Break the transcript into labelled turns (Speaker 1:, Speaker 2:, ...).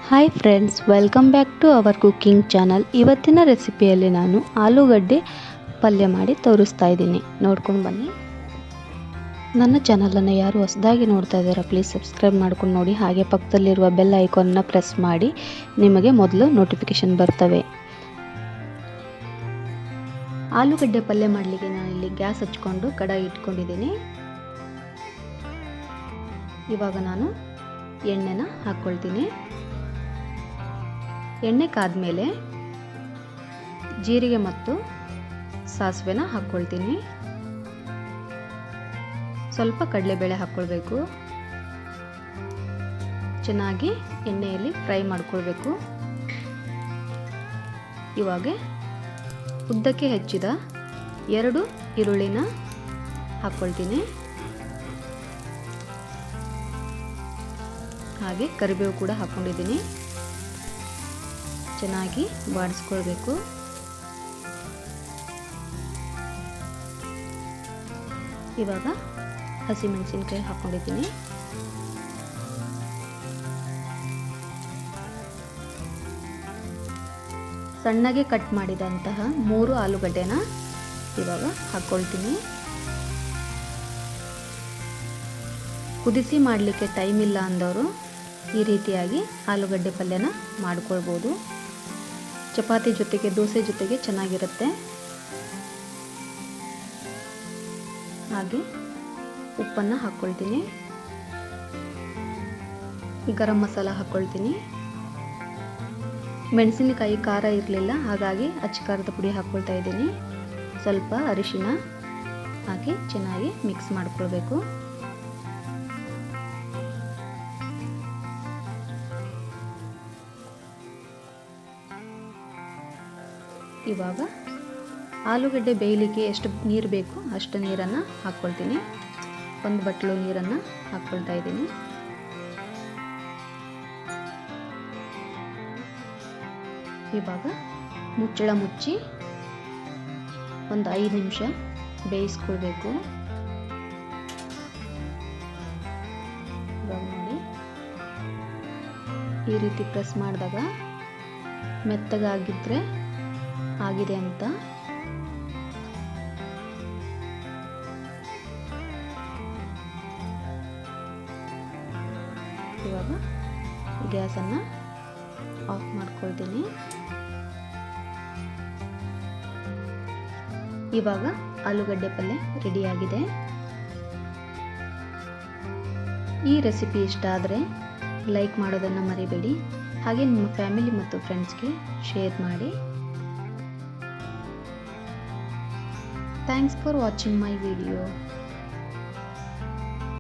Speaker 1: Hi friends, welcome back to our cooking channel. ಇವತ್ತಿನ ರೆಸಿಪಿಯಲ್ಲಿ ನಾನು ಆಲೂಗಡ್ಡೆ ಪಲ್ಯ ಮಾಡಿ ತೋರಿಸ್ತಾ ಇದ್ದೀನಿ. ನೋಡ್ಕೊಂಡು ಬನ್ನಿ. ನನ್ನ ಚಾನಲನ್ನು ಯಾರು ಹೊಸದಾಗಿ ನೋಡ್ತಾ ಇದ್ದೀರಾ ಪ್ಲೀಸ್ ಸಬ್ಸ್ಕ್ರೈಬ್ ಮಾಡ್ಕೊಂಡು ನೋಡಿ. ಹಾಗೆ ಪಕ್ಕದಲ್ಲಿರುವ ಬೆಲ್ ಐಕಾನ್ನ ಪ್ರೆಸ್ ಮಾಡಿ, ನಿಮಗೆ ಮೊದಲು ನೋಟಿಫಿಕೇಶನ್ ಬರ್ತವೆ. ಆಲೂಗಡ್ಡೆ ಪಲ್ಯ ಮಾಡಲಿಕ್ಕೆ ನಾನಿಲ್ಲಿ ಗ್ಯಾಸ್ ಹಚ್ಕೊಂಡು ಕಡಾಯಿ ಇಟ್ಕೊಂಡಿದ್ದೀನಿ. ಇವಾಗ ನಾನು ಎಣ್ಣೆನ ಹಾಕ್ಕೊಳ್ತೀನಿ. ಎಣ್ಣೆ ಕಾದ್ಮೇಲೆ ಜೀರಿಗೆ ಮತ್ತು ಸಾಸಿವೆನ ಹಾಕ್ಕೊಳ್ತೀನಿ. ಸ್ವಲ್ಪ ಕಡಲೆಬೇಳೆ ಹಾಕ್ಕೊಳ್ಬೇಕು. ಚೆನ್ನಾಗಿ ಎಣ್ಣೆಯಲ್ಲಿ ಫ್ರೈ ಮಾಡ್ಕೊಳ್ಬೇಕು. ಇವಾಗ ಉದ್ದಕ್ಕೆ ಹೆಚ್ಚಿದ 2 ಈರುಳ್ಳಿನ ಹಾಕ್ಕೊಳ್ತೀನಿ. ಹಾಗೆ ಕರಿಬೇವು ಕೂಡ ಹಾಕ್ಕೊಂಡಿದ್ದೀನಿ. ಚೆನ್ನಾಗಿ ಬಾಡಿಸ್ಕೊಳ್ಬೇಕು. ಇವಾಗ ಹಸಿಮೆಣಸಿನಕಾಯಿ ಹಾಕ್ಕೊಂಡಿದ್ದೀನಿ. ಸಣ್ಣಗೆ ಕಟ್ ಮಾಡಿದಂತಹ 3 ಆಲೂಗಡ್ಡೆನ ಇವಾಗ ಹಾಕ್ಕೊಳ್ತೀನಿ. ಕುದಿಸಿ ಮಾಡಲಿಕ್ಕೆ ಟೈಮ್ ಇಲ್ಲ ಅಂದವರು ಈ ರೀತಿಯಾಗಿ ಆಲೂಗಡ್ಡೆ ಪಲ್ಯನ ಮಾಡ್ಕೊಳ್ಬೋದು. ಚಪಾತಿ ಜೊತೆಗೆ, ದೋಸೆ ಜೊತೆಗೆ ಚೆನ್ನಾಗಿರುತ್ತೆ. ಹಾಗೆ ಉಪ್ಪನ್ನು ಹಾಕ್ಕೊಳ್ತೀನಿ. ಗರಂ ಮಸಾಲ ಹಾಕ್ಕೊಳ್ತೀನಿ. ಮೆಣಸಿನಕಾಯಿ ಖಾರ ಇರಲಿಲ್ಲ, ಹಾಗಾಗಿ ಅಚ್ಚ ಖಾರದ ಪುಡಿ ಹಾಕ್ಕೊಳ್ತಾ ಇದ್ದೀನಿ. ಸ್ವಲ್ಪ ಅರಿಶಿನ ಹಾಕಿ ಚೆನ್ನಾಗಿ ಮಿಕ್ಸ್ ಮಾಡ್ಕೊಳ್ಬೇಕು. ಇವಾಗ ಆಲೂಗಡ್ಡೆ ಬೇಯಲಿಕ್ಕೆ ಎಷ್ಟು ನೀರು ಬೇಕು ಅಷ್ಟು ನೀರನ್ನು ಹಾಕ್ಕೊಳ್ತೀನಿ. 1 ಬಟ್ಲು ನೀರನ್ನು ಹಾಕ್ಕೊಳ್ತಾ ಇದ್ದೀನಿ. ಇವಾಗ ಮುಚ್ಚಳ ಮುಚ್ಚಿ ಒಂದು 5 ನಿಮಿಷ ಬೇಯಿಸ್ಕೊಳ್ಬೇಕು. ಇವಾಗ ನೋಡಿ, ಈ ರೀತಿ ಪ್ರೆಸ್ ಮಾಡಿದಾಗ ಮೆತ್ತಗಾಗಿದ್ರೆ ಆಗಿದೆ ಅಂತ. ಇವಾಗ ಗ್ಯಾಸನ್ನು ಆಫ್ ಮಾಡ್ಕೊಳ್ತೀನಿ. ಇವಾಗ ಆಲೂಗಡ್ಡೆ ಪಲ್ಯ ರೆಡಿಯಾಗಿದೆ. ಈ ರೆಸಿಪಿ ಇಷ್ಟ ಆದರೆ ಲೈಕ್ ಮಾಡೋದನ್ನು ಮರಿಬೇಡಿ. ಹಾಗೆ ನಿಮ್ಮ ಫ್ಯಾಮಿಲಿ ಮತ್ತು ಫ್ರೆಂಡ್ಸ್ಗೆ ಶೇರ್ ಮಾಡಿ. Thanks for watching my video.